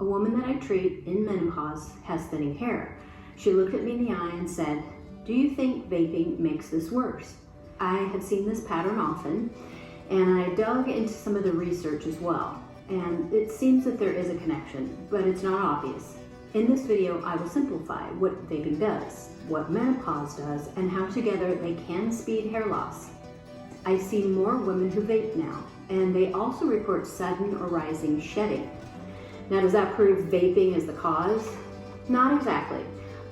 A woman that I treat in menopause has thinning hair. She looked at me in the eye and said, "Do you think vaping makes this worse?" I have seen this pattern often, and I dug into some of the research as well. And it seems that there is a connection, but it's not obvious. In this video, I will simplify what vaping does, what menopause does, and how together they can speed hair loss. I see more women who vape now, and they also report sudden or rising shedding. Now, does that prove vaping is the cause? Not exactly,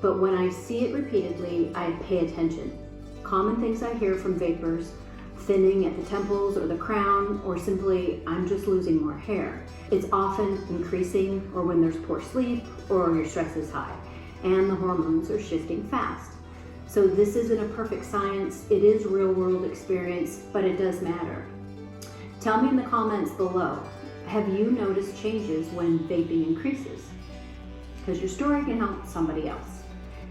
but when I see it repeatedly, I pay attention. Common things I hear from vapers: thinning at the temples or the crown, or simply, "I'm just losing more hair." It's often increasing, or when there's poor sleep, or your stress is high, and the hormones are shifting fast. So this isn't a perfect science, it is real world experience, but it does matter. Tell me in the comments below, have you noticed changes when vaping increases? Because your story can help somebody else.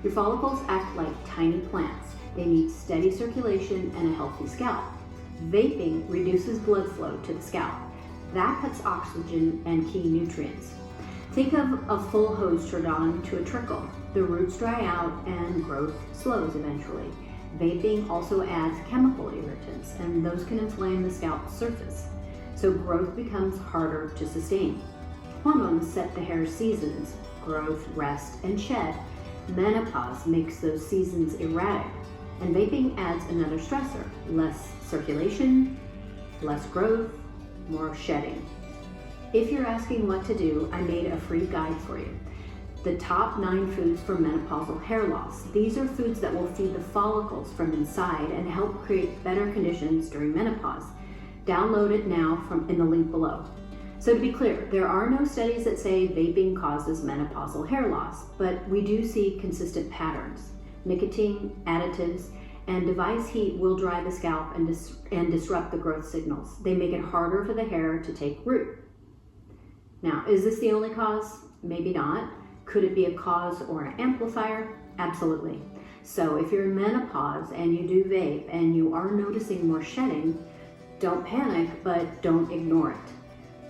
Your follicles act like tiny plants. They need steady circulation and a healthy scalp. Vaping reduces blood flow to the scalp. That cuts oxygen and key nutrients. Think of a full hose turned on to a trickle. The roots dry out and growth slows eventually. Vaping also adds chemical irritants, and those can inflame the scalp surface. So growth becomes harder to sustain. Hormones set the hair's seasons: growth, rest, and shed. Menopause makes those seasons erratic, and vaping adds another stressor: less circulation, less growth, more shedding. If you're asking what to do, I made a free guide for you. The top 9 foods for menopausal hair loss. These are foods that will feed the follicles from inside and help create better conditions during menopause. Download it now in the link below. So to be clear, there are no studies that say vaping causes menopausal hair loss, but we do see consistent patterns. Nicotine, additives, and device heat will dry the scalp and disrupt the growth signals. They make it harder for the hair to take root. Now, is this the only cause? Maybe not. Could it be a cause or an amplifier? Absolutely. So if you're in menopause and you do vape and you are noticing more shedding, don't panic, but don't ignore it.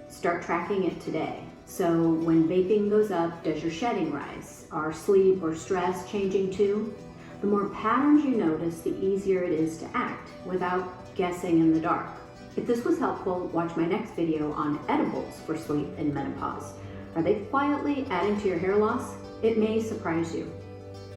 Start tracking it today. So when vaping goes up, does your shedding rise? Are sleep or stress changing too? The more patterns you notice, the easier it is to act without guessing in the dark. If this was helpful, watch my next video on edibles for sleep in menopause. Are they quietly adding to your hair loss? It may surprise you.